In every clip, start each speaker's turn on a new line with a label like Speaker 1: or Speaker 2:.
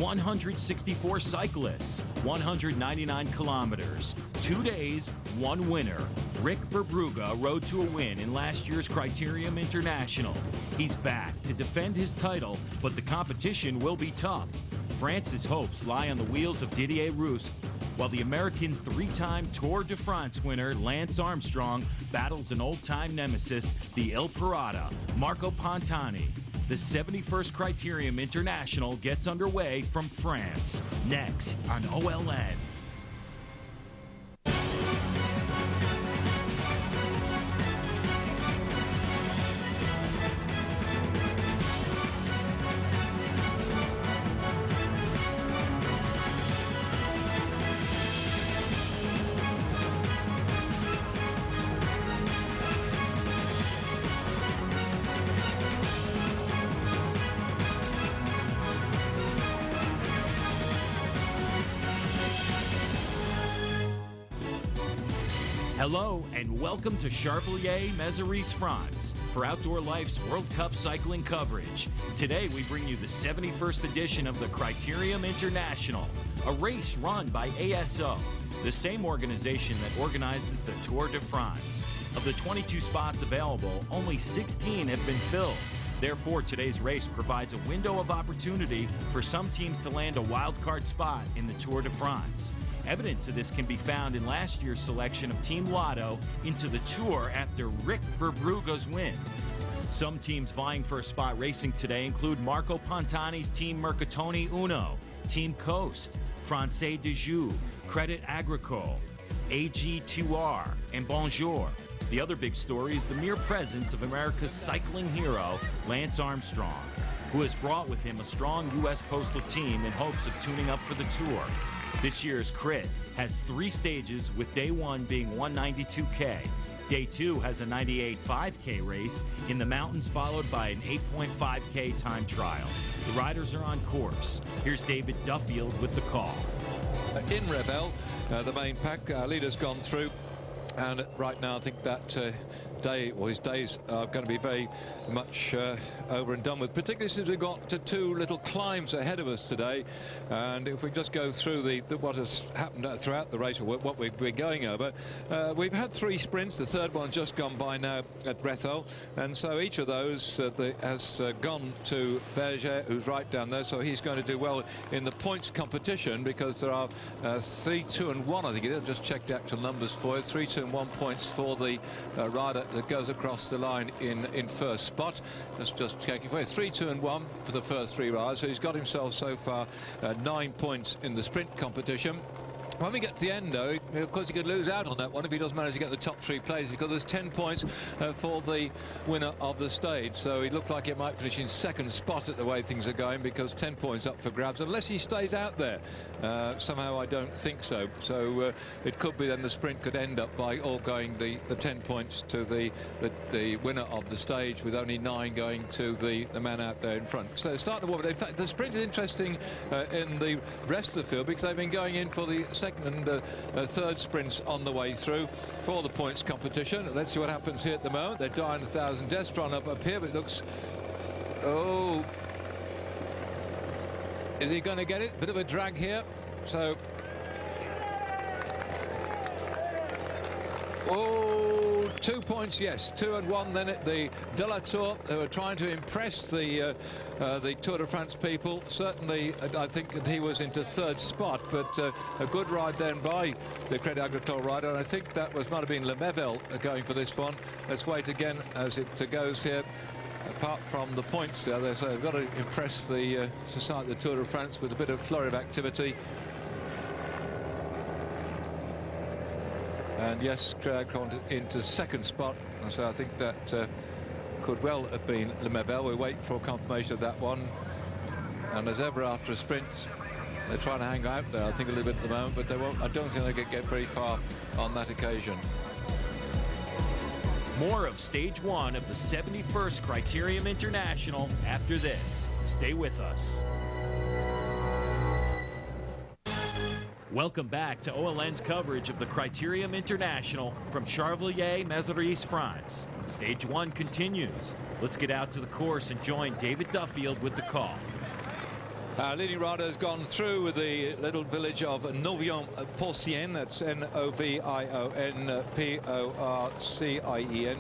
Speaker 1: 164 cyclists, 199 kilometers, 2 days, 1 winner. Rick Verbrugge rode to a win in last year's Criterium International. He's back to defend his title, but the competition will be tough. France's hopes lie on the wheels of Didier Rousse, while the American 3-time Tour de France winner Lance Armstrong battles an old-time nemesis, the Il Pirata, Marco Pantani. The 71st Criterium International gets underway from France, next on OLN. Hello and welcome to Charvelier-Mézeries, France for Outdoor Life's World Cup cycling coverage. Today we bring you the 71st edition of the Criterium International, a race run by ASO, the same organization that organizes the Tour de France. Of the 22 spots available, only 16 have been filled. Therefore, today's race provides a window of opportunity for some teams to land a wildcard spot in the Tour de France. Evidence of this can be found in last year's selection of Team Lotto into the Tour after Rick Verbrugge's win. Some teams vying for a spot racing today include Marco Pantani's Team Mercatoni Uno, Team Coast, Francais de Joux, Credit Agricole, AG2R, and Bonjour. The other big story is the mere presence of America's cycling hero, Lance Armstrong, who has brought with him a strong U.S. postal team in hopes of tuning up for the Tour. This year's Crit has 3 stages, with day 1 being 192K. Day 2 has a 98 5K race in the mountains, followed by an 8.5K time trial. The riders are on course. Here's David Duffield with the call.
Speaker 2: In Revel, the main pack, leader's gone through. And right now I think that his days are going to be very much over and done with, particularly since we've got 2 little climbs ahead of us today. And if we just go through what has happened throughout the race, or what we're going over, we've had 3 sprints. The third one's just gone by now at Rethel, and so each of those has gone to Berger, who's right down there, so he's going to do well in the points competition, because there are 3, 2 and 1, I think it is. Just check the actual numbers for you. 3, 2 and 1 points for the rider that goes across the line in first spot. Just checking for you. 3, 2 and 1 for the first 3 riders, so he's got himself so far 9 points in the sprint competition. When we get to the end, though, of course, he could lose out on that one if he doesn't manage to get the top 3 places, because there's 10 points for the winner of the stage. So he looked like it might finish in second spot at the way things are going, because 10 points up for grabs, unless he stays out there. Somehow I don't think so. So it could be then the sprint could end up by all going the 10 points to the winner of the stage, with only 9 going to the man out there in front. So starting to warm. In fact, the sprint is interesting in the rest of the field, because they've been going in for the second and third sprints on the way through for the points competition. Let's see what happens here at the moment. They're dying 1,000 deaths trying up here, but it looks... Oh, is he going to get it? Bit of a drag here. So, oh, 2 points, yes, 2 and 1 then at the De La Tour, who are trying to impress the Tour de France people. Certainly, I think that he was into third spot, but a good ride then by the Credit Agricole rider, and I think that might have been Lemaivel going for this one. Let's wait again as it goes here. Apart from the points there, so they've got to impress the Society of the Tour de France with a bit of flurry of activity. And yes, Credit Agricole into second spot, so I think that could well have been Lemaivel. We wait for confirmation of that one. And as ever after a sprint, they're trying to hang out there, I think, a little bit at the moment, but they won't. I don't think they could get very far on that occasion.
Speaker 1: More of Stage 1 of the 71st Criterium International after this. Stay with us. Welcome back to OLN's coverage of the Criterium International from Charvelier-Mézeries, France. Stage 1 continues. Let's get out to the course and join David Duffield with the call.
Speaker 2: Leading rider has gone through with the little village of Novion-Porcien. That's Novion-Porcien,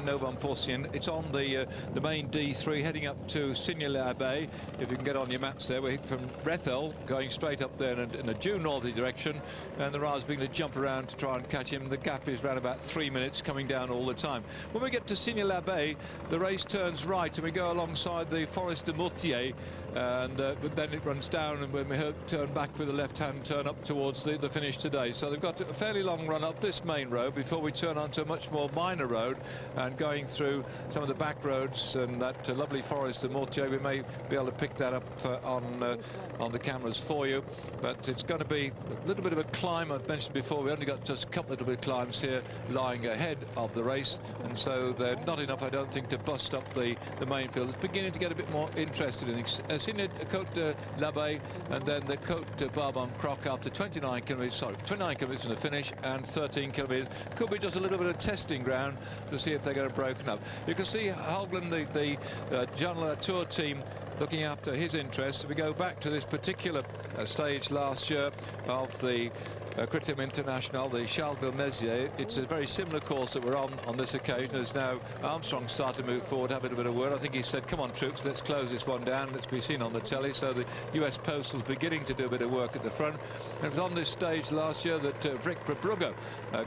Speaker 2: Novion-Porcien. It's on the main D3 heading up to Seigneur-l'Abbé. If you can get on your maps there, we're from Rethel going straight up there in a due northerly direction, and the rider's beginning to jump around to try and catch him. The gap is around about 3 minutes, coming down all the time. When we get to Seigneur-l'Abbé, the race turns right and we go alongside the Forest de Moutier, and then it runs down, and when we turn back with the left-hand turn up towards the finish today. So they've got a fairly long run up this main road before we turn onto a much more minor road, and going through some of the back roads and that lovely Forest of Mortier. We may be able to pick that up on the cameras for you, but it's going to be a little bit of a climb. I've mentioned before, we only got just a couple little bit of climbs here lying ahead of the race, and so they're not enough, I don't think, to bust up the main field. It's beginning to get a bit more interested in things. Côte de l'Abbé and then the Côte de Barbon-Croc after 29 kilometres from the finish, and 13 kilometres. Could be just a little bit of testing ground to see if they're going to broken up. You can see Haugland, the Jean Latour team, looking after his interests. We go back to this particular stage last year of the Criterium International, the Charleville-Mézières. It's a very similar course that we're on this occasion, as now Armstrong started to move forward, have a little bit of word. I think he said, come on troops, let's close this one down, let's be seen on the telly. So the US Postal's beginning to do a bit of work at the front. And it was on this stage last year that Rick Verbrugge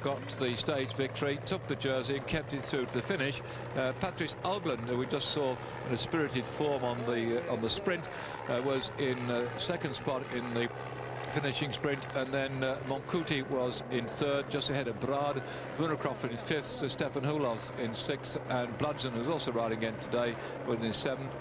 Speaker 2: got the stage victory, took the jersey and kept it through to the finish. Patrice Haugland, who we just saw in a spirited form on the sprint, was in second spot in the finishing sprint, and then Moncuti was in third, just ahead of Brad. Wunderkopf in fifth, Stefan Huloth in sixth, and Bludson, who's also riding again today, was in seventh.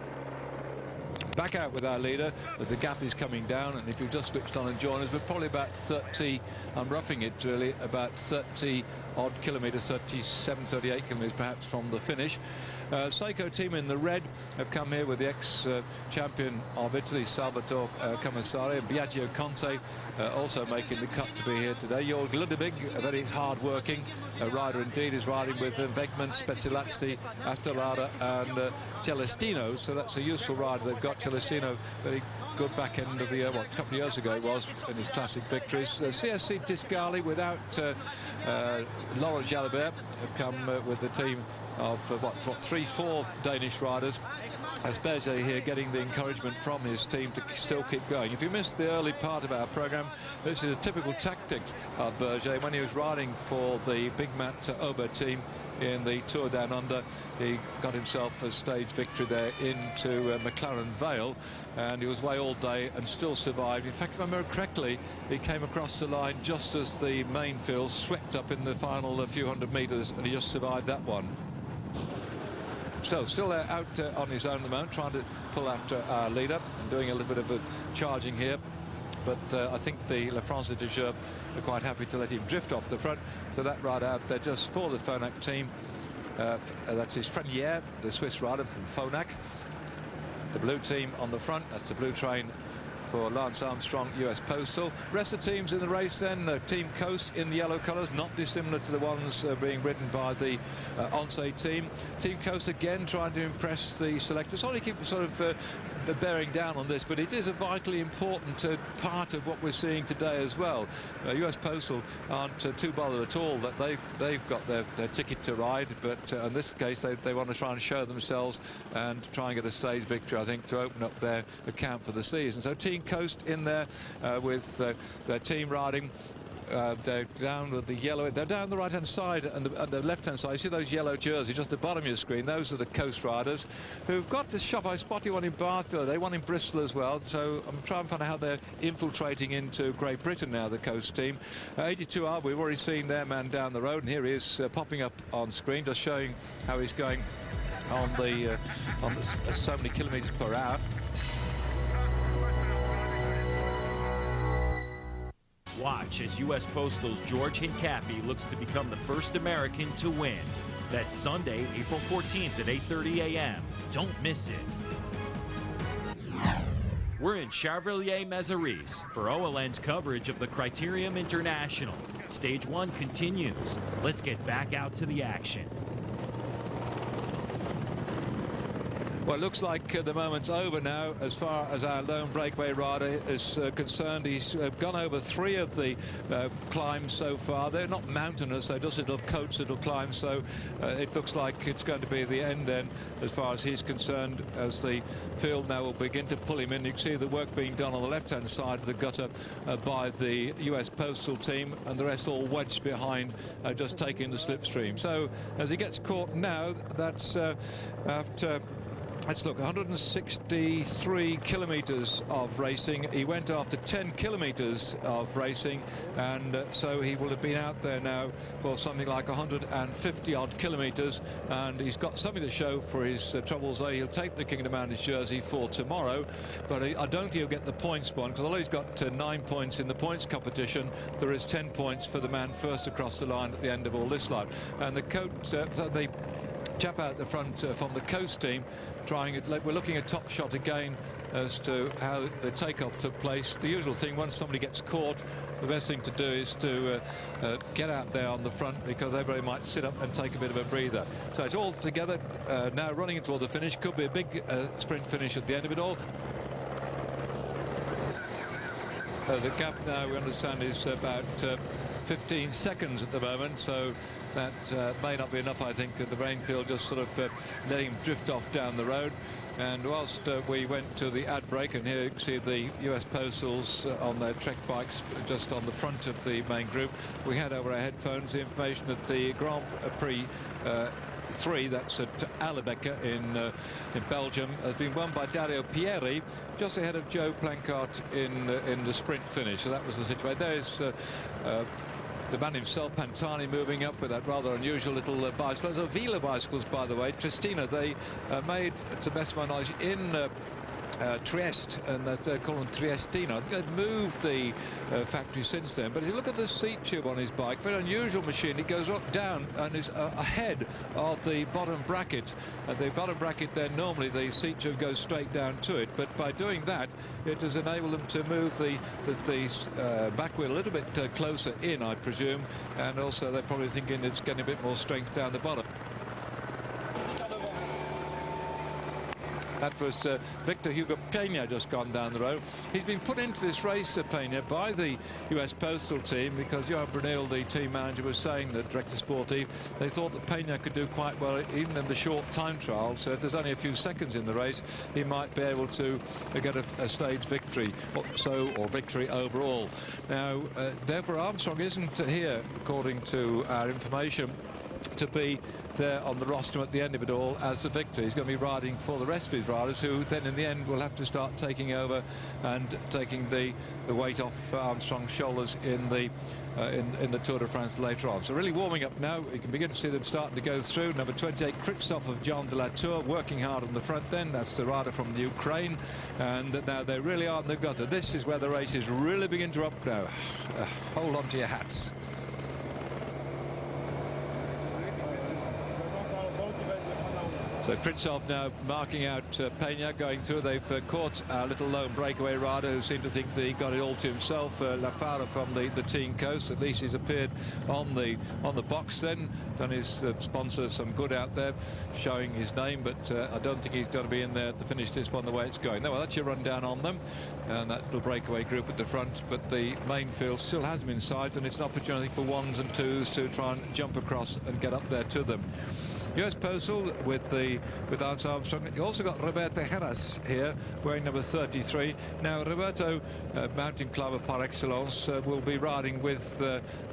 Speaker 2: Back out with our leader as the gap is coming down, and if you've just switched on and joined us, we're probably about 30, I'm roughing it really, about 30 odd kilometres, 37, 38 kilometres perhaps from the finish. Seiko team in the red have come here with the ex-champion of Italy, Salvatore Commissari, and Biagio Conte also making the cut to be here today. Jörg Ludwig, a very hard-working rider indeed, is riding with Wegman, Spezzolazzi, Astorada and Celestino, so that's a useful rider they've got. Celestino, very good back end of the year, what, a couple of years ago it was, in his classic victories. CSC Tiscali without Laurent Jalabert have come with the team of 3-4 Danish riders, as Berger here getting the encouragement from his team to still keep going. If you missed the early part of our programme, this is a typical tactics of Berger. When he was riding for the Big Mat Ober team in the Tour Down Under, he got himself a stage victory there into McLaren Vale, and he was away all day and still survived. In fact, if I remember correctly, he came across the line just as the main field swept up in the final few hundred metres, and he just survived that one. So still there out on his own at the moment, trying to pull after our leader and doing a little bit of a charging here. But I think the La France de Jeu are quite happy to let him drift off the front. So that rider out there just for the Phonak team. That's his Frenier, the Swiss rider from Phonak. The blue team on the front, that's the blue train for Lance Armstrong, US Postal. Rest of the teams in the race then, Team Coast in the yellow colours, not dissimilar to the ones being ridden by the Once team. Team Coast again trying to impress the selectors. Sorry to keep sort of bearing down on this, but it is a vitally important part of what we're seeing today as well. US Postal aren't too bothered at all that they've got their ticket to ride, but in this case they want to try and show themselves and try and get a stage victory, I think, to open up their account for the season. So Team Coast in there with their team riding. They're down with the yellow, they're down the right hand side and the left hand side. You see those yellow jerseys just at the bottom of your screen, those are the Coast riders who've got this shop. I spotted one in Bath the other day, one in Bristol as well, so I'm trying to find out how they're infiltrating into Great Britain now, the Coast team. 82R, we've already seen their man down the road, and here he is popping up on screen, just showing how he's going on the so many kilometres per hour.
Speaker 1: Watch as US Postal's George Hincapie looks to become the first American to win. That's Sunday, April 14th at 8:30 a.m. Don't miss it. We're in Charleville-Mézières for OLN's coverage of the Criterium International. Stage 1 continues. Let's get back out to the action.
Speaker 2: Well, it looks like the moment's over now as far as our lone breakaway rider is concerned. He's gone over 3 of the climbs so far. They're not mountainous, they're just little coats, little climbs, so it looks like it's going to be the end then as far as he's concerned, as the field now will begin to pull him in. You can see the work being done on the left-hand side of the gutter by the US Postal team, and the rest all wedged behind, just taking the slipstream. So as he gets caught now, that's after... Let's look, 163 kilometres of racing. He went after 10 kilometres of racing, and so he will have been out there now for something like 150 odd kilometres, and he's got something to show for his troubles there. He'll take the King of the Mountains jersey for tomorrow, but I don't think he'll get the points one, because although he's got 9 points in the points competition, there is 10 points for the man first across the line at the end of all this lot. And the the chap out the front from the Coast team, trying it. We're looking at Top Shot again as to how the takeoff took place. The usual thing, once somebody gets caught, the best thing to do is to get out there on the front, because everybody might sit up and take a bit of a breather. So it's all together now, running toward the finish. Could be a big sprint finish at the end of it all. The gap now, we understand, is about 15 seconds at the moment, so that may not be enough. I think the Rainfield just sort of letting him drift off down the road. And whilst we went to the ad break, and here you can see the US Postals on their Trek bikes just on the front of the main group, we had over our headphones the information that the Grand Prix 3, that's at Alebeque in Belgium, has been won by Dario Pieri, just ahead of Joe Plancart in the sprint finish. So that was the situation. There's the man himself, Pantani, moving up with that rather unusual little bicycle. Those are Vila bicycles, by the way. Tristina, they made, to the best of my knowledge, in Trieste, and they call them Triestino. I think they've moved the factory since then. But if you look at the seat tube on his bike, very unusual machine. It goes up, down, and is ahead of the bottom bracket. The bottom bracket, then normally the seat tube goes straight down to it. But by doing that, it has enabled them to move the back wheel a little bit closer in, I presume. And also they're probably thinking it's getting a bit more strength down the bottom. That was Victor Hugo Peña just gone down the road. He's been put into this race, Peña, by the US Postal team, because Johan Brunel, the team manager, was saying that Director Sportive, they thought that Peña could do quite well even in the short time trial. So if there's only a few seconds in the race, he might be able to get a stage victory, or victory overall. Now, Deborah Armstrong isn't here, according to our information, to be there on the rostrum at the end of it all as the victor. He's going to be riding for the rest of his riders, who then in the end will have to start taking over and taking the weight off Armstrong's shoulders in the Tour de France later on. So really warming up now. You can begin to see them starting to go through. Number 28, Krivtsov of Jean de la Tour, working hard on the front then. That's the rider from the Ukraine. And now they really are in the gutter. This is where the races really begin to up now. Hold on to your hats. So Krivtsov now marking out Peña going through. They've caught our little lone breakaway rider, who seemed to think that he got it all to himself. Lafara from the Team Coast. At least he's appeared on the box then. Done his sponsor some good out there, showing his name. But I don't think he's going to be in there to finish this one the way it's going. Well, that's your rundown on them. And that little breakaway group at the front. But the main field still has them in sight, and it's an opportunity for ones and twos to try and jump across and get up there to them. US Postal with Lance Armstrong. You also got Roberto Heras here, wearing number 33. Now Roberto, mountain climber par excellence, will be riding with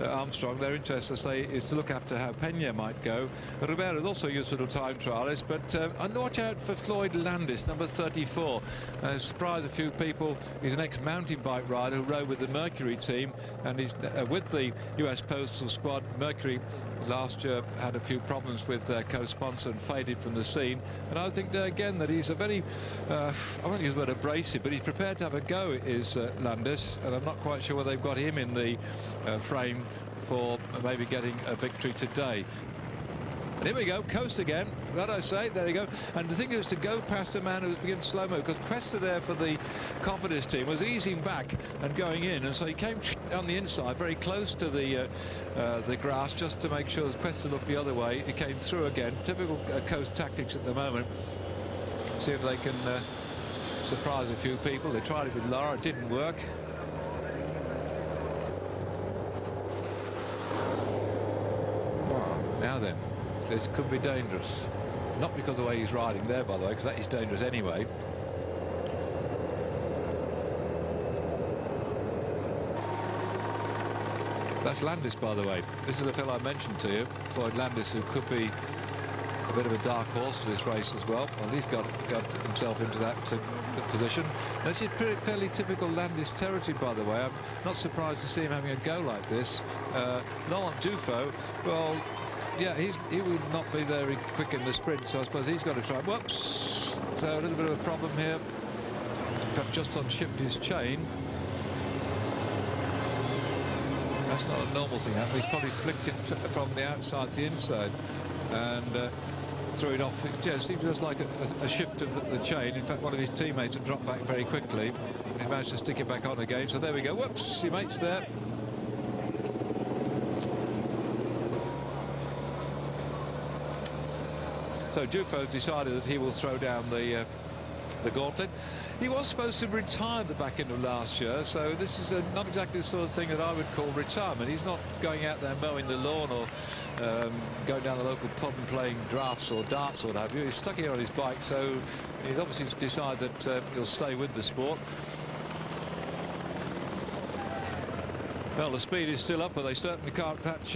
Speaker 2: Armstrong. Their interest, I say, is to look after how Peña might go. Roberto is also a useful time trialist, but watch out for Floyd Landis, number 34. Surprised a few people. He's an ex-mountain bike rider who rode with the Mercury team, and he's with the US Postal squad. Mercury last year had a few problems with their co-sponsor and faded from the scene, and I think again that he's a very I won't use the word abrasive, but he's prepared to have a go, is Landis, and I'm not quite sure whether they've got him in the frame for maybe getting a victory today. And here we go, coast again. What I say, there you go. And the thing is to go past a man who's beginning slow-mo, because Questa there for the Cofidis team was easing back and going in, and so he came on the inside, very close to the grass, just to make sure that Questa looked the other way. He came through again. Typical coast tactics at the moment. see if they can surprise a few people. They tried it with Laura, it didn't work. Now then, this could be dangerous. Not because of the way he's riding there, by the way, because that is dangerous anyway. That's Landis, by the way. This is the fellow I mentioned to you, Floyd Landis, who could be a bit of a dark horse for this race as well. Well, he's got himself into that position. This is fairly typical Landis territory, by the way. I'm not surprised to see him having a go like this. Laurent Duffield, well, yeah, he will not be very quick in the sprint, so I suppose he's got to try. Whoops! So a little bit of a problem here. Perhaps just unshipped his chain. That's not a normal thing. He's probably flicked it from the outside to the inside and threw it off. It seems just like a shift of the chain. In fact, one of his teammates had dropped back very quickly and he managed to stick it back on again. So there we go. Whoops, your mate's there. So Duffield decided that he will throw down the gauntlet. He was supposed to retire at the back end of last year, so this is not exactly the sort of thing that I would call retirement. He's not going out there mowing the lawn or going down the local pub and playing drafts or darts or what have you. He's stuck here on his bike, so he's obviously decided that he'll stay with the sport. Well, the speed is still up, but they certainly can't patch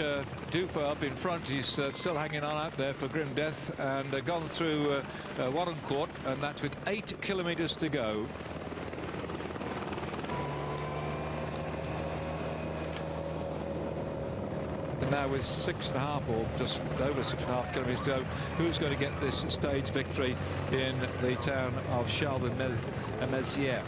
Speaker 2: Duffield up in front. He's still hanging on out there for grim death and gone through Warrencourt, and that's with 8 kilometres to go. And now with 6.5 or just over 6.5 kilometres to go, who's going to get this stage victory in the town of Charles-de-Mézières?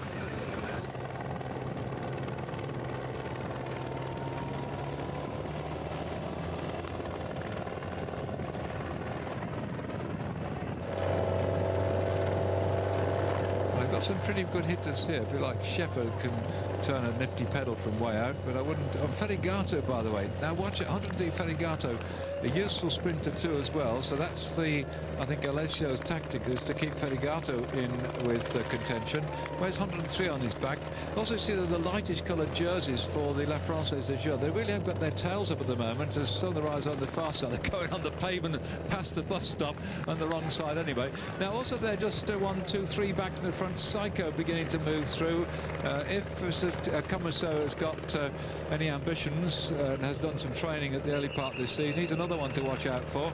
Speaker 2: Some pretty good hitters here. If you like, Sheffer can turn a nifty pedal from way out, but I wouldn't. Ferrigato, by the way. Now watch it. 103 Ferrigato, a useful sprinter too as well. So that's the, I think, Alessio's tactic is to keep Ferrigato in with contention. Where's 103 on his back? Also see that the lightish coloured jerseys for the La Française des Jeux, they really have got their tails up at the moment. As Sunrise on the far side, they're going on the pavement past the bus stop on the wrong side anyway. Now also they're just 1, 2, 3 back to the front. Psycho beginning to move through. If Mr. Comesso has got any ambitions and has done some training at the early part of this season, he's another one to watch out for.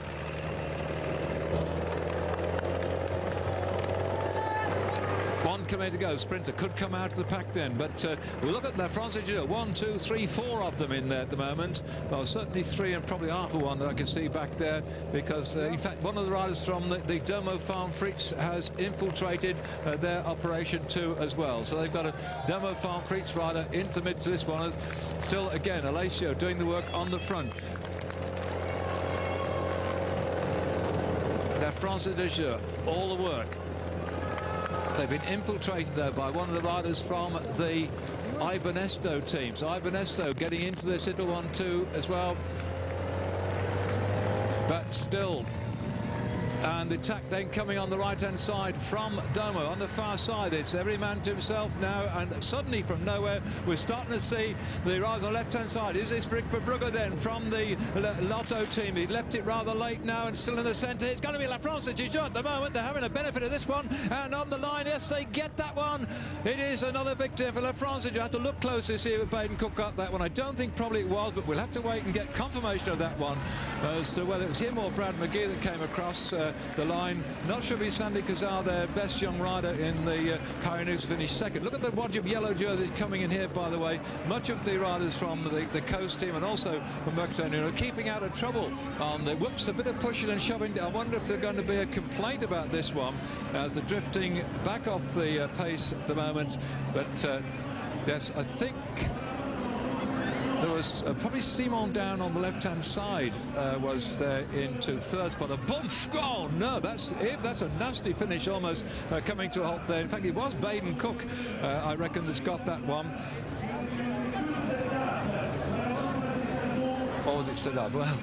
Speaker 2: To go. Sprinter could come out of the pack then, but we look at La Française des Jeux. 1, 2, 3, 4 of them in there at the moment. Well, certainly 3 and probably half of one that I can see back there, because in fact one of the riders from the Domo Farm Fritz has infiltrated their operation too as well. So they've got a Domo Farm Fritz rider into the midst of this one. Still again Alessio doing the work on the front. La Française des Jeux, all the work. They've been infiltrated though by one of the riders from the Ibernesto team. So Ibernesto getting into this little one too as well. But still, and the attack then coming on the right-hand side from Domo. On the far side, it's every man to himself now, and suddenly from nowhere, we're starting to see the rise on the left-hand side. Is this Rick Verbrugge then from the Lotto team? He left it rather late now and still in the centre. It's going to be La Française des Jeux at the moment. They're having a benefit of this one, and on the line, yes, they get that one. It is another victory for La Française des Jeux. You have to look closely to see if Baden Cook got that one. I don't think probably it was, but we'll have to wait and get confirmation of that one as to whether it was him or Brad McGee that came across the line. Not sure if it's Sandy Cazar, their best young rider in the Paris-Nice, finished second. Look at the wodge of yellow jerseys coming in here, by the way. Much of the riders from the coast team and also from Mercatone keeping out of trouble on the whoops, a bit of pushing and shoving. I wonder if there's going to be a complaint about this one as they're drifting back off the pace at the moment. But yes, I think there was probably Simon down on the left-hand side was into third spot. A bump! Oh no, that's a nasty finish, almost coming to a halt there. In fact, it was Baden Cook, I reckon, that's got that one. Or was it Sedab? Well,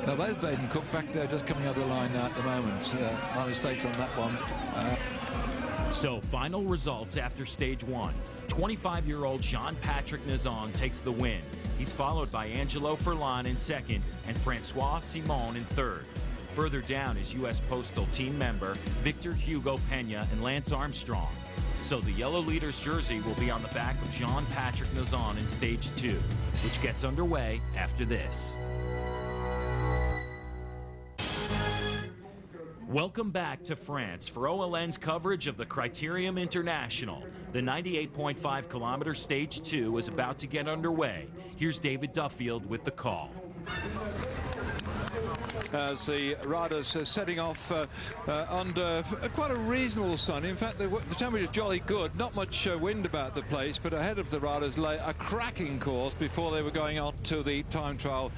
Speaker 2: no, there's Baden Cook back there, just coming over the line now at the moment. My mistakes on that one.
Speaker 1: So, final results after stage one. 25-year-old Jean-Patrick Nazon takes the win. He's followed by Angelo Furlan in second and Francois Simon in third. Further down is U.S. Postal team member Victor Hugo Pena and Lance Armstrong. So the yellow leader's jersey will be on the back of Jean-Patrick Nazon in stage two, which gets underway after this. Welcome back to France for OLN's coverage of the Criterium International. The 98.5-kilometer Stage 2 is about to get underway. Here's David Duffield with the call.
Speaker 2: As the riders are setting off under quite a reasonable sun. In fact, the temperature is jolly good. Not much wind about the place, but ahead of the riders lay a cracking course before they were going on to the time trial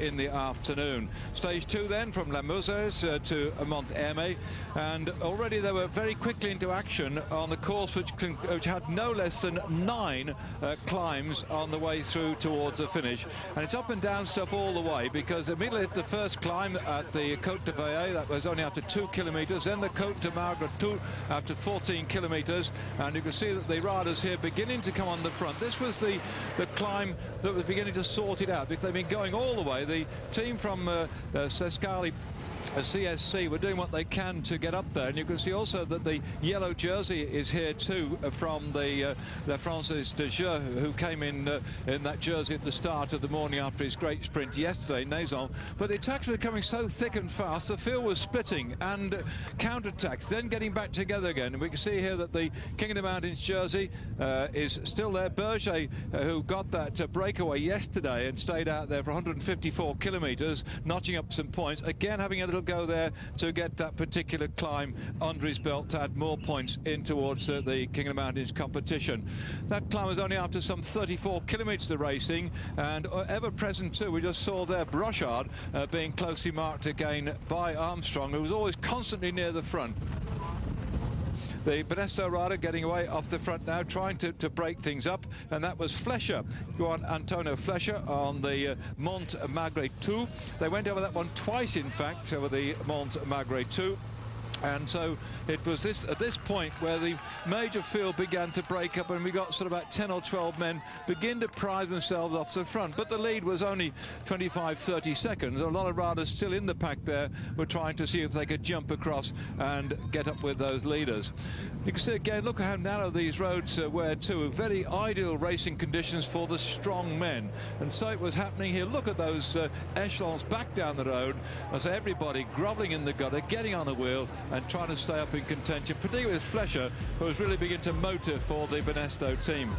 Speaker 2: in the afternoon. Stage 2 then from La Mouseuse to Mont-Hermé, and already they were very quickly into action on the course which had no less than 9 climbs on the way through towards the finish. And it's up and down stuff all the way, because immediately at the first climb at the Côte de Veille, that was only after 2 kilometres, then the Côte de Margretout after 14 kilometres, and you can see that the riders here beginning to come on the front. This was the climb that was beginning to sort it out, because they've been going all the way. The team from Sescali CSC were doing what they can to get up there, and you can see also that the yellow jersey is here too from the Francis de Jeux, who came in that jersey at the start of the morning after his great sprint yesterday, Nazon. But the attacks were coming so thick and fast, the field was splitting, and counterattacks then getting back together again. And we can see here that the King of the Mountains jersey is still there. Berger, who got that breakaway yesterday and stayed out there for 154 kilometres, notching up some points, again having a little go there to get that particular climb under his belt to add more points in towards the King of the Mountains competition. That climb was only after some 34 kilometres of racing, and ever present too, we just saw there Brochard being closely marked again by Armstrong, who was always constantly near the front. The Benesto rider getting away off the front now, trying to break things up, and that was Flescher, Juan Antonio Flescher, on the Mont Margretout. They went over that one twice, in fact, over the Mont Margretout. And so it was at this point where the major field began to break up, and we got sort of about 10 or 12 men begin to pry themselves off the front. But the lead was only 25-30 seconds. A lot of riders still in the pack there were trying to see if they could jump across and get up with those leaders. You can see again, look at how narrow these roads were too. Very ideal racing conditions for the strong men. And so it was happening here. Look at those echelons back down the road, as everybody grovelling in the gutter, getting on the wheel and trying to stay up in contention, particularly with Flescher, who was really beginning to motor for the Benesto team.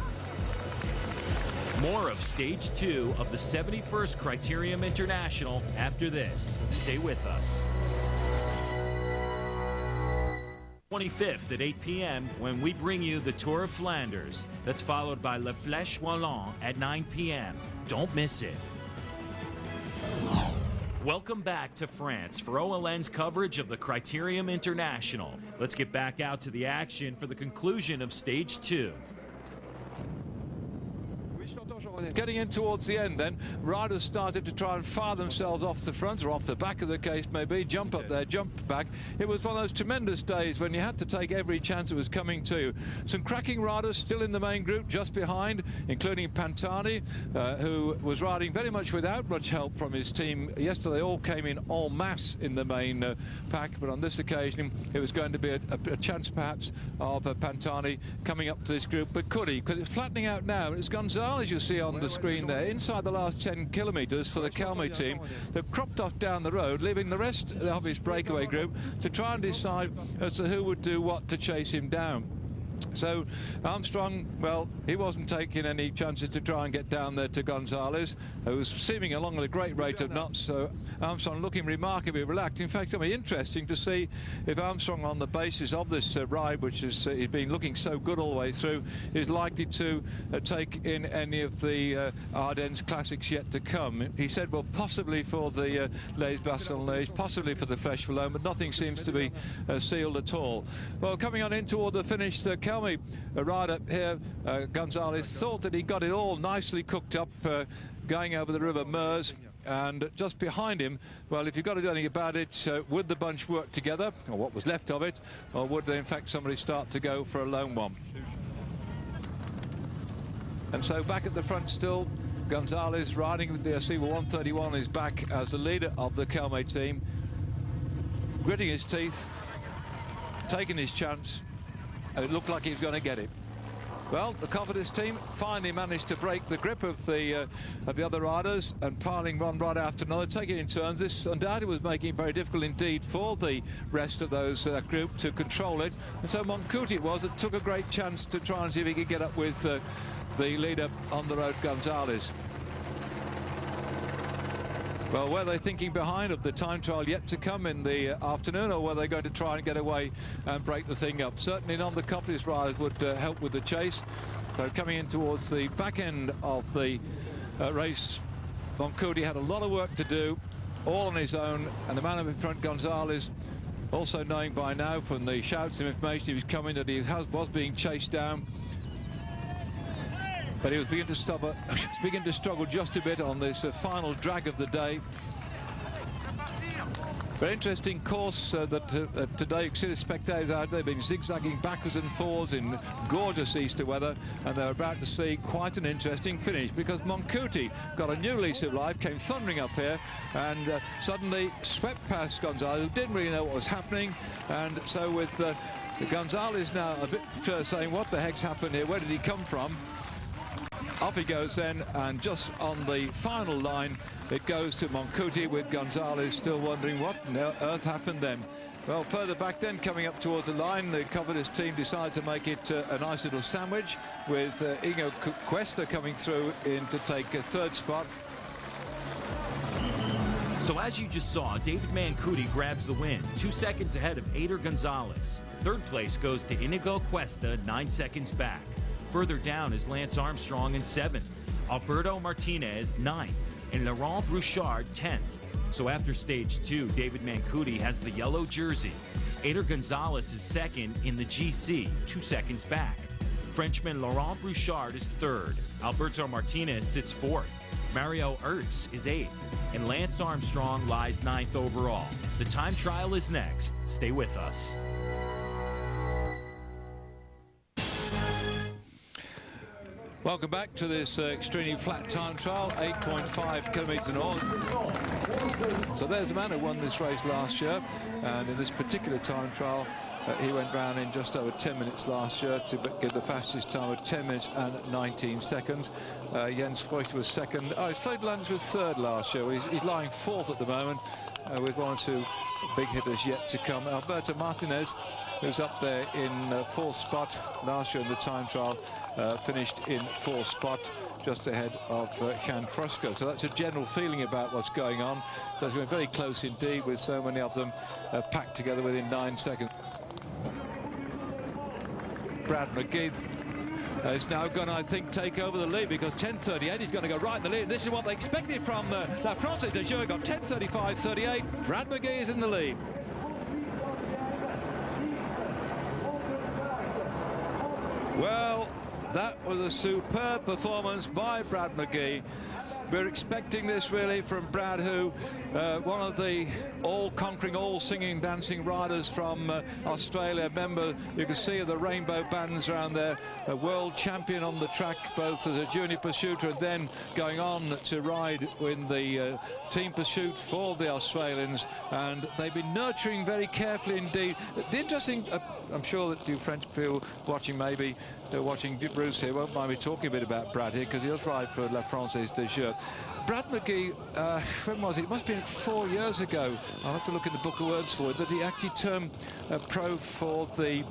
Speaker 1: More of Stage 2 of the 71st Criterium International after this. Stay with us. 25th at 8 p.m. when we bring you the Tour of Flanders. That's followed by La Flèche Wallonne at 9 p.m. Don't miss it. Welcome back to France for OLN's coverage of the Criterium International. Let's get back out to the action for the conclusion of Stage 2.
Speaker 2: Getting in towards the end then, riders started to try and fire themselves off the front, or off the back of the case maybe, jump up there, jump back. It was one of those tremendous days when you had to take every chance it was coming to you. Some cracking riders still in the main group just behind, including Pantani, who was riding very much without much help from his team. Yesterday all came in en masse in the main pack, but on this occasion it was going to be a chance perhaps of Pantani coming up to this group. But could he? Because it's flattening out now. It's Gonzalez you see on the screen there, inside the last 10 kilometres for the Calme team. They've cropped off down the road, leaving the rest of his breakaway group to try and decide as to who would do what to chase him down. So Armstrong, well, he wasn't taking any chances to try and get down there to Gonzalez, who was seeming along at a great rate of knots. So Armstrong looking remarkably relaxed. In fact, it'll be interesting to see if Armstrong, on the basis of this ride, which is he's been looking so good all the way through, is likely to take in any of the Ardennes Classics yet to come. He said, well, possibly for the Les Bastons, possibly for the Flèche Wallonne, but nothing seems to be sealed at all. Well, coming on in toward the finish, the Calme rider here, Gonzalez, thought that he got it all nicely cooked up, going over the River Meuse. and just behind him, well, if you've got to do anything about it, would the bunch work together, or what was left of it, or would they in fact somebody start to go for a lone one? And so back at the front still, Gonzalez riding with the Asiba 131 is back as the leader of the Kelme team, gritting his teeth, taking his chance, and it looked like he was going to get it. Well, the Cofidis team finally managed to break the grip of the other riders and piling one ride after another, taking it in turns. This undoubtedly was making it very difficult indeed for the rest of those group to control it. And so Moncuti it was that took a great chance to try and see if he could get up with the leader on the road, Gonzalez. Well, were they thinking behind of the time trial yet to come in the afternoon, or were they going to try and get away and break the thing up? Certainly none of the Cofidis riders would help with the chase. So coming in towards the back end of the race, Moncuti had a lot of work to do, all on his own, and the man up in front, Gonzalez, also knowing by now from the shouts and information he was coming that he was being chased down. But he was beginning to struggle just a bit on this final drag of the day. Very interesting course that today, consider spectators out there, been zigzagging backwards and forwards in gorgeous Easter weather, and they're about to see quite an interesting finish, because Moncuti got a new lease of life, came thundering up here, and suddenly swept past Gonzalez, who didn't really know what was happening. And so with Gonzalez now a bit saying, what the heck's happened here, where did he come from? Off he goes then, and just on the final line it goes to Moncuti, with Gonzalez still wondering what on earth happened then. Well, further back then, coming up towards the line, the Cofidis team decided to make it a nice little sandwich, with Ingo Cuesta coming through in to take a third spot.
Speaker 1: So as you just saw, David Moncuti grabs the win, 2 seconds ahead of Eider Gonzalez. Third place goes to Inigo Cuesta, 9 seconds back. Further down is Lance Armstrong in 7th, Alberto Martinez 9th, and Laurent Brouchard 10th. So after stage 2, David Moncuti has the yellow jersey. Eider Gonzalez is 2nd in the GC, 2 seconds back. Frenchman Laurent Brouchard is 3rd. Alberto Martinez sits 4th. Mario Ertz is 8th. And Lance Armstrong lies 9th overall. The time trial is next. Stay with us.
Speaker 2: Welcome back to this extremely flat time trial, 8.5 kilometres north. So there's a man who won this race last year, and in this particular time trial he went round in just over 10 minutes last year to get the fastest time of 10 minutes and 19 seconds. Jens Voigt was 2nd. Oh, Floyd Landers was 3rd last year. He's lying 4th at the moment, with 1 or 2 big hitters yet to come. Alberto Martinez, who's up there in 4th spot last year in the time trial, finished in 4th spot, just ahead of Jan Frosko. So that's a general feeling about what's going on. So it's been very close indeed, with so many of them packed together within 9 seconds. Brad McGee is now going to, I think, take over the lead, because 10:38 he's going to go right in the lead. This is what they expected from La France de Jure. Got 10:35.38. Brad McGee is in the lead. Well, that was a superb performance by Brad McGee. We're expecting this really from Brad, who one of the all-conquering, all-singing, dancing riders from Australia. Member, you can see the rainbow bands around there. A world champion on the track, both as a junior pursuiter and then going on to ride in the team pursuit for the Australians. And they've been nurturing very carefully indeed. The interesting, I'm sure that you French people watching, maybe watching Bruce here, won't mind me talking a bit about Brad here, because he does ride for La Française des Jeux. Brad McGee, when was it? It must have been 4 years ago. I'll have to look in the book of words for it, that he actually turned pro for the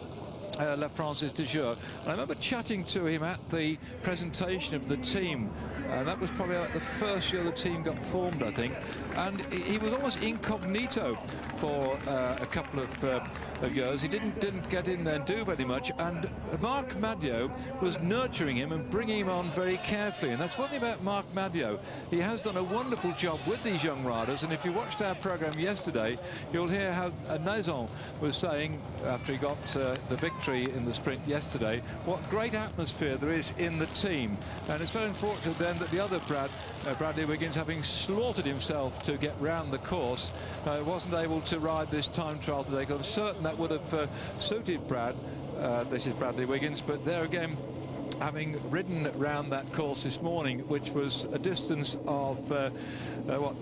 Speaker 2: La Française des Jeux. And I remember chatting to him at the presentation of the team. That was probably like the first year the team got formed, I think. And he was almost incognito for a couple of years. He didn't get in there and do very much. And Marc Madio was nurturing him and bringing him on very carefully. And that's one thing about Marc Madio. He has done a wonderful job with these young riders. And if you watched our program yesterday, you'll hear how Naison was saying, after he got the victory victory in the sprint yesterday. What great atmosphere there is in the team, and it's very unfortunate then that the other Bradley Wiggins, having slaughtered himself to get round the course, wasn't able to ride this time trial today, because I'm certain that would have suited Brad. This is Bradley Wiggins, but there again, having ridden round that course this morning, which was a distance of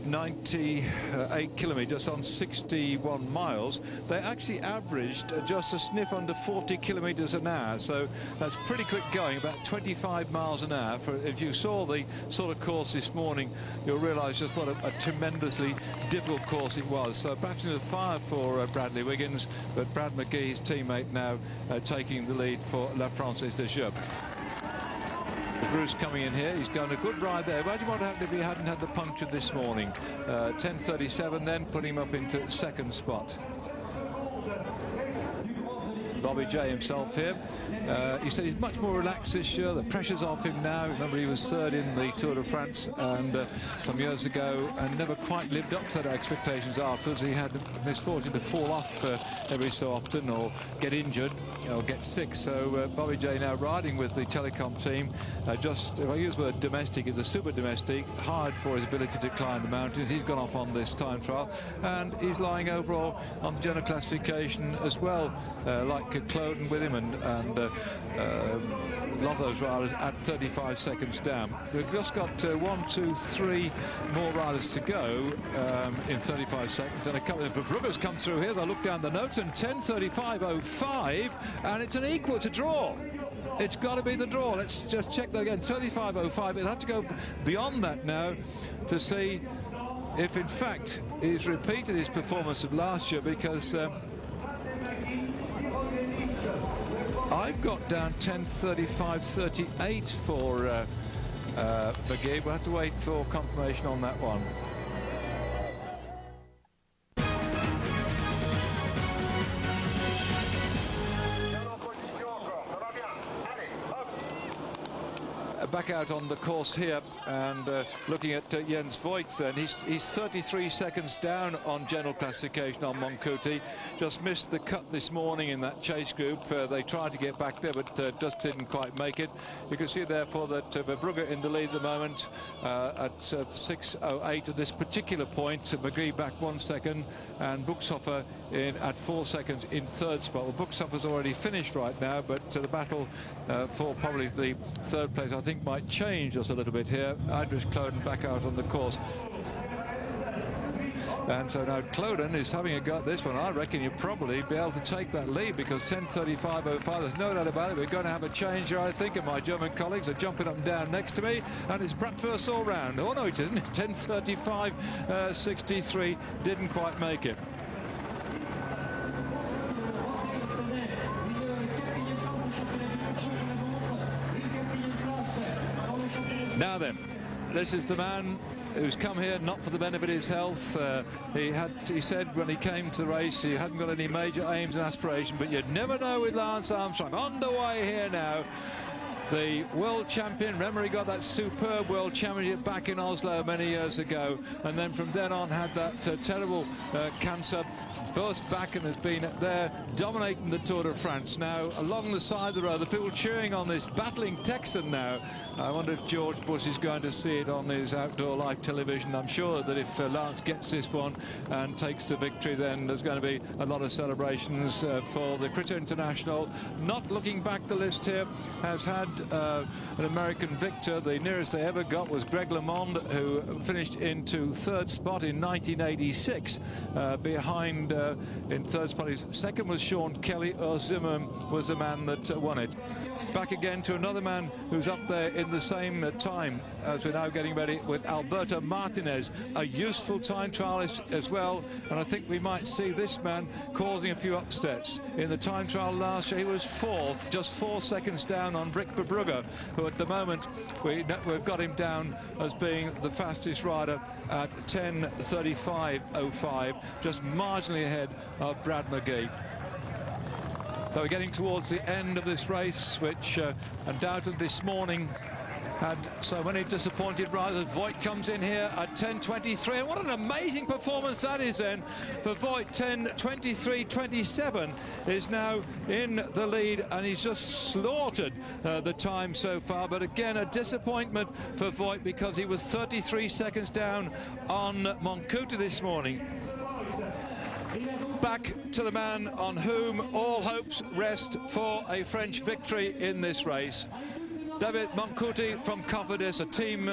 Speaker 2: 98 kilometres, just on 61 miles, they actually averaged just a sniff under 40 kilometres an hour. So that's pretty quick going, about 25 miles an hour. If you saw the sort of course this morning, you'll realise just what a tremendously difficult course it was. So baptism of fire for Bradley Wiggins, but Brad McGee, his teammate, now taking the lead for La Française des Jeux. Bruce coming in here, he's going a good ride there. Imagine what happened if he hadn't had the puncture this morning. 10:37 then, putting him up into second spot. Bobby J himself here. He said he's much more relaxed this year. The pressure's off him now. Remember, he was third in the Tour de France and some years ago, and never quite lived up to their expectations afterwards. He had the misfortune to fall off every so often, or get injured, or get sick. So Bobby J now riding with the Telecom team. Just, if I use the word domestic, is a super domestic, hard for his ability to climb the mountains. He's gone off on this time trial, and he's lying overall on the general classification as well, like Cloden with him, and a lot of those riders at 35 seconds down. We've just got 1, 2, 3 more riders to go in 35 seconds, and a couple of Verbrugge's come through here. They'll look down the notes, and 10:35.05, and it's an equal to draw. It's got to be the draw. Let's just check that again. 35.05. It'll have to go beyond that now to see if in fact he's repeated his performance of last year, because I've got down 10:35.38 for McGee. We'll have to wait for confirmation on that one. Back out on the course here, and looking at Jens Voigt then, he's 33 seconds down on general classification on Moncuti. Just missed the cut this morning in that chase group. They tried to get back there, but just didn't quite make it. You can see therefore that Verbrugge in the lead at the moment at 6:08 at this particular point. McGee back 1 second, and Buxhofer in at 4 seconds in third spot. Well, Buxhofer's already finished right now, but the battle for probably the third place, I think, might change just a little bit here. Idris Cloden back out on the course, and so now Cloden is having a go at this one. I reckon you'll probably be able to take that lead, because 10:35.05, there's no doubt about it. We're going to have a change here, I think, and my German colleagues are jumping up and down next to me, and it's Brad first all round. Oh no, it isn't. 10:35.63 didn't quite make it. Now then, this is the man who's come here not for the benefit of his health. He said when he came to the race he hadn't got any major aims and aspirations, but you'd never know with Lance Armstrong. Underway here now. The world champion, remember he got that superb world championship back in Oslo many years ago, and then from then on had that terrible cancer, burst back, and has been there dominating the Tour de France. Now along the side of the road, the people cheering on this battling Texan now. I wonder if George Bush is going to see it on his outdoor live television. I'm sure that if Lance gets this one and takes the victory, then there's going to be a lot of celebrations for the Criterium International. Not looking back the list here, has had an American victor. The nearest they ever got was Greg LeMond, who finished into third spot in 1986. Behind in third spot, his second was Sean Kelly. Earl Zimmerman was the man that won it. Back again to another man who's up there in the same time as we're now getting ready with Alberto Martinez, a useful time trialist as well, and I think we might see this man causing a few upsets. In the time trial last year he was fourth, just 4 seconds down on Rick Verbrugge, who at the moment we've got him down as being the fastest rider at 10:35.05, just marginally ahead of Brad McGee. So we're getting towards the end of this race, which undoubtedly this morning had so many disappointed riders. Voigt comes in here at 10.23, and what an amazing performance that is then for Voigt. 10.23.27 is now in the lead, and he's just slaughtered the time so far. But again, a disappointment for Voigt because he was 33 seconds down on Moncuti this morning. Back to the man on whom all hopes rest for a French victory in this race. David Moncuti from Cofidis, a team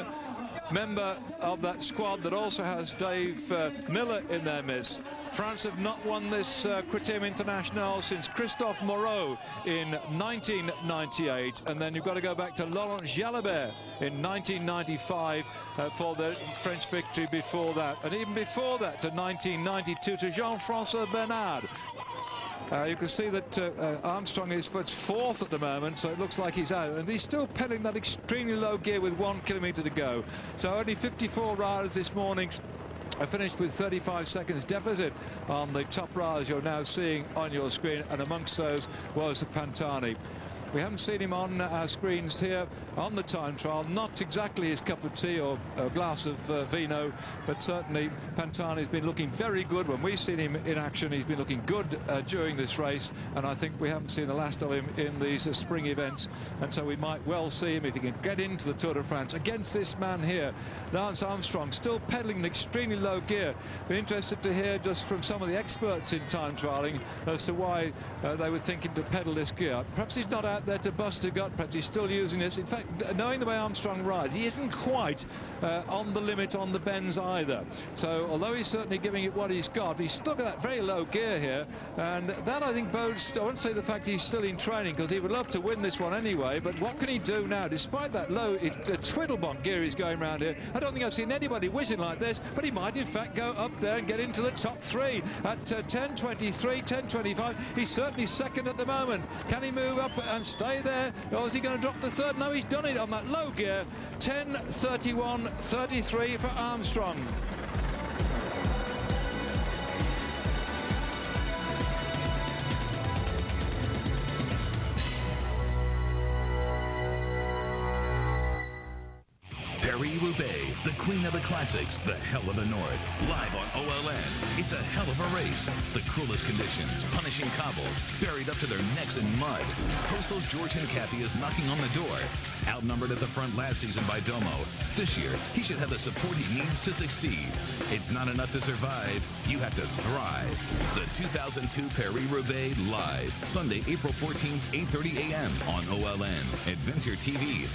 Speaker 2: member of that squad that also has Dave Miller in their midst. France have not won this Criterium International since Christophe Moreau in 1998, and then you've got to go back to Laurent Jalabert in 1995 for the French victory before that, and even before that to 1992 to Jean-François Bernard. You can see that Armstrong is fourth at the moment, so it looks like he's out, and he's still pedaling that extremely low gear with 1 kilometre to go. So only 54 riders this morning finished with 35 seconds deficit on the top riders you're now seeing on your screen, and amongst those was Pantani. We haven't seen him on our screens here on the time trial. Not exactly his cup of tea or a glass of vino, but certainly Pantani's been looking very good. When we've seen him in action, he's been looking good during this race, and I think we haven't seen the last of him in these spring events, and so we might well see him if he can get into the Tour de France against this man here, Lance Armstrong, still pedaling an extremely low gear. Be interested to hear just from some of the experts in time trialing as to why they were thinking to pedal this gear. Perhaps he's not out there to bust a gut, perhaps he's still using this. In fact, knowing the way Armstrong rides, he isn't quite on the limit on the bends either. So although he's certainly giving it what he's got, he's stuck at that very low gear here, and that I think bodes, I won't say the fact he's still in training, because he would love to win this one anyway, but what can he do now despite that low twiddlebomb gear he's going around here? I don't think I've seen anybody whizzing like this, but he might in fact go up there and get into the top three at 10.23, 10.25. He's certainly second at the moment. Can he move up and stay there, or is he going to drop to third? No, he's done it on that low gear. 10.31.33 for Armstrong.
Speaker 3: Paris-Roubaix, the queen of the classics, the hell of the north, live on OLN. It's a hell of a race. The cruelest conditions, punishing cobbles, buried up to their necks in mud. Postal's George Hincapie is knocking on the door. Outnumbered at the front last season by Domo, this year he should have the support he needs to succeed. It's not enough to survive, you have to thrive. The 2002 Paris-Roubaix live, Sunday, April 14th, 8:30 a.m. on OLN, Adventure TV.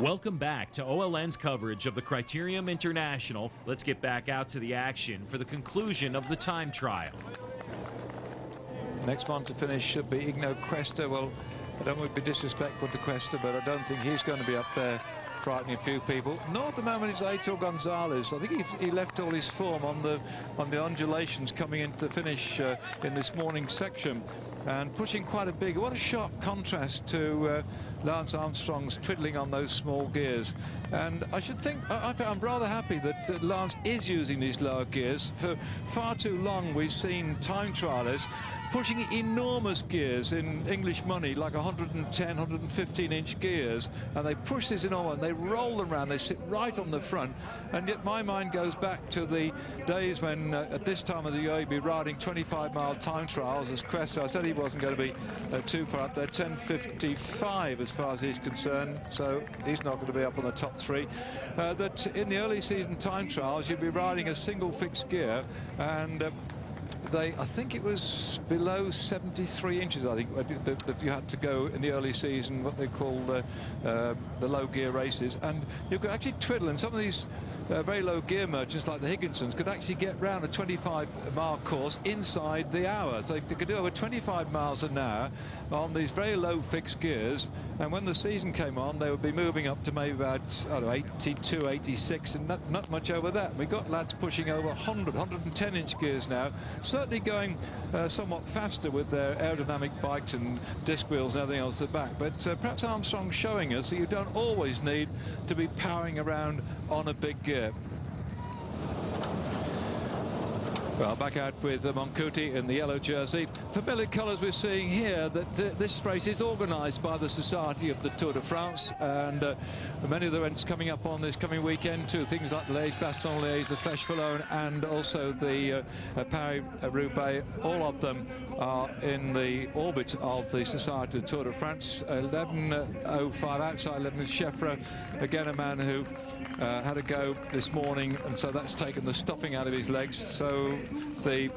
Speaker 1: Welcome back to OLN's coverage of the Criterium International. Let's get back out to the action for the conclusion of the time trial.
Speaker 2: Next one to finish should be Igno Cuesta. Well, I don't want to be disrespectful to Cuesta, but I don't think he's going to be up there frightening a few people. Not at the moment is Aitor Gonzalez. I think he left all his form on the undulations coming into the finish in this morning's section, and pushing quite a big, what a sharp contrast to Lance Armstrong's twiddling on those small gears. And I should think, I'm rather happy that Lance is using these lower gears. For far too long we've seen time trialers pushing enormous gears in English money, like 110, 115 inch gears, and they push this enormous, and they roll them around, they sit right on the front. And yet my mind goes back to the days when at this time of the year you'd be riding 25-mile time trials, as Cuesta, I said he wasn't going to be too far up there, 10.55 as far as he's concerned, so he's not going to be up on the top three. That in the early season time trials you'd be riding a single fixed gear, and I think it was below 73 inches, I think, if you had to go in the early season, what they call the low gear races, and you could actually twiddle, and some of these very low gear merchants like the Higginsons could actually get round a 25-mile course inside the hour. So they could do over 25 miles an hour on these very low fixed gears, and when the season came on they would be moving up to maybe about, I don't know, 82, 86, and not much over that. We got lads pushing over 100, 110 inch gears now, certainly going somewhat faster with their aerodynamic bikes and disc wheels and everything else at the back. But perhaps Armstrong's showing us that you don't always need to be powering around on a big gear. Well, back out with Moncuti in the yellow jersey. Familiar colours we're seeing here, that this race is organised by the Society of the Tour de France, and many of the events coming up on this coming weekend too, things like Liège, Bastogne-Liège, the Flèche Wallonne, and also the Paris-Roubaix. All of them are in the orbit of the Society of the Tour de France. 11.05 outside 11 is Scheffler, again a man who had a go this morning, and so that's taken the stuffing out of his legs. So the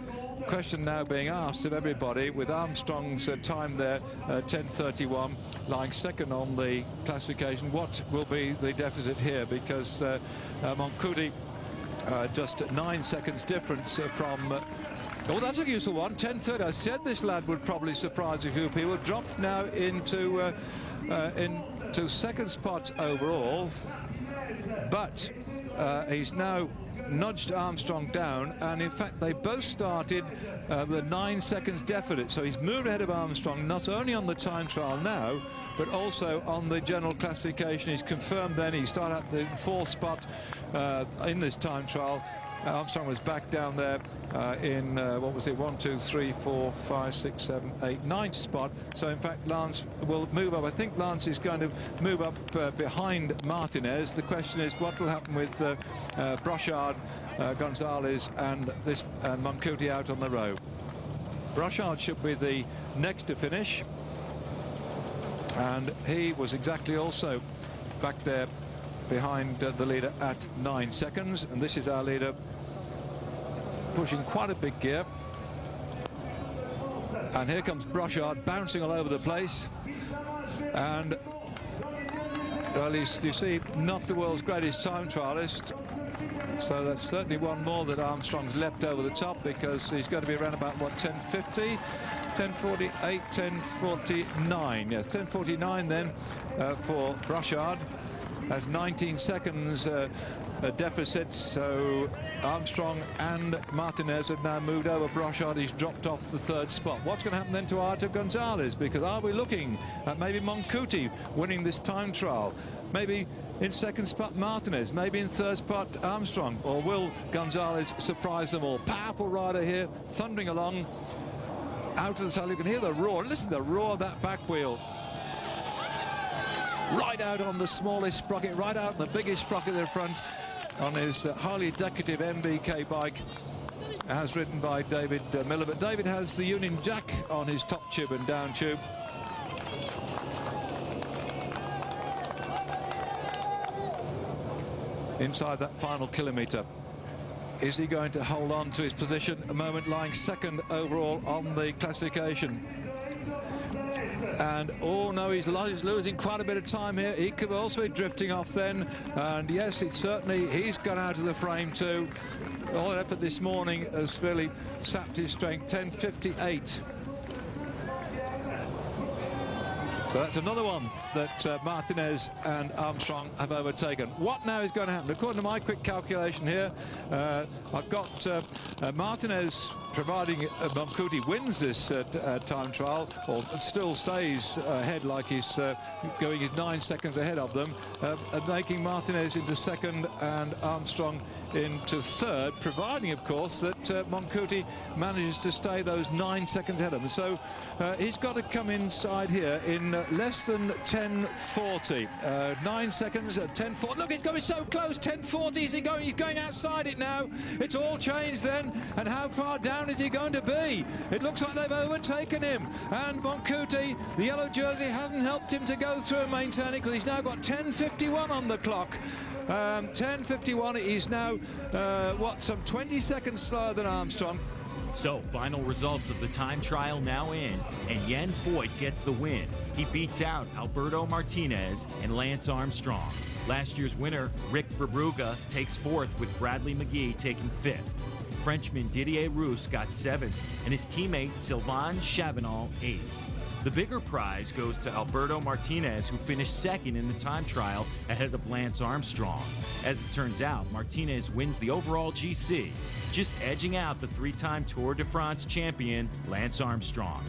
Speaker 2: question now being asked of everybody, with Armstrong's time there, 10:31, lying second on the classification, what will be the deficit here? Because Moncuti just 9 seconds difference from oh, that's a useful one, 10:30. I said this lad would probably surprise a few people. Dropped now into second spot overall, but he's now nudged Armstrong down, and in fact they both started with 9 seconds deficit, so he's moved ahead of Armstrong not only on the time trial now but also on the general classification. He's confirmed then he started at the 4th spot in this time trial. Armstrong was back down there in what was it, 1, 2, 3, 4, 5, 6, 7, 8, 9th spot. So in fact Lance will move up. I think Lance is going to move up behind Martinez. The question is what will happen with Brochard, Gonzalez and Moncuti out on the row. Brochard should be the next to finish, and he was exactly also back there behind the leader at 9 seconds, and this is our leader pushing quite a big gear, and here comes Brochard bouncing all over the place, and well, he's, you see, not the world's greatest time trialist, so that's certainly one more that Armstrong's leapt over the top, because he's going to be around about what, 10:50, 10:48, 10:49, yes, 10:49 then for Brochard. That's 19 seconds deficit, so Armstrong and Martinez have now moved over Brochard. He's dropped off the 3rd spot. What's going to happen then to Artur Gonzalez? Because are we looking at maybe Moncuti winning this time trial? Maybe in 2nd spot Martinez, maybe in 3rd spot Armstrong, or will Gonzalez surprise them all? Powerful rider here, thundering along out of the saddle. You can hear the roar. Listen to the roar of that back wheel. Right out on the smallest sprocket, right out on the biggest sprocket in front on his highly decorative MBK bike, as ridden by David Miller. But David has the Union Jack on his top tube and down tube. Inside that final kilometre, is he going to hold on to his position at the moment, lying second overall on the classification? And oh no, he's losing quite a bit of time here. He could also be drifting off then, and yes, it's certainly, he's gone out of the frame too. All that effort this morning has really sapped his strength. 10:58. So that's another one that Martinez and Armstrong have overtaken. What now is going to happen? According to my quick calculation here, I've got Martinez, providing Moncuti wins this time trial, or still stays ahead like he's going his 9 seconds ahead of them, making Martinez into 2nd and Armstrong into 3rd, providing of course that Moncuti manages to stay those 9 seconds ahead of him. So he's got to come inside here in less than 10:40. 9 seconds at 10:40. Look, it's going so close. 10:40. Is he going? He's going outside it now. It's all changed then. And how far down is he going to be? It looks like they've overtaken him. And Moncuti, the yellow jersey, hasn't helped him to go through and maintain it, because he's now got 10:51 on the clock. 10:51. He's now some 20 seconds slower than Armstrong.
Speaker 1: So, final results of the time trial now in, and Jens Voigt gets the win. He beats out Alberto Martinez and Lance Armstrong. Last year's winner, Rick Verbrugge, takes 4th, with Bradley McGee taking 5th. Frenchman Didier Rousse got 7th, and his teammate Sylvain Chavanel 8th. The bigger prize goes to Alberto Martinez, who finished 2nd in the time trial ahead of Lance Armstrong. As it turns out, Martinez wins the overall GC, just edging out the 3-time Tour de France champion, Lance Armstrong.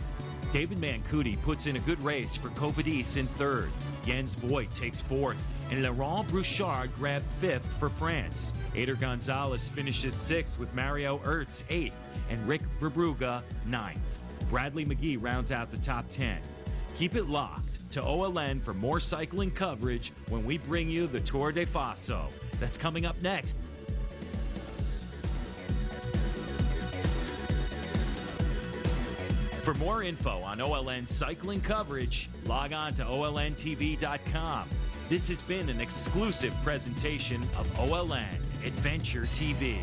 Speaker 1: David Moncuti puts in a good race for Cofidis in 3rd. Jens Voigt takes 4th, and Laurent Brouchard grabbed 5th for France. Eder Gonzalez finishes 6th with Mario Ertz 8th and Rick Verbrugge 9th. Bradley McGee rounds out the top 10. Keep it locked to OLN for more cycling coverage when we bring you the Tour de Faso. That's coming up next. For more info on OLN cycling coverage, log on to olntv.com. This has been an exclusive presentation of OLN Adventure TV.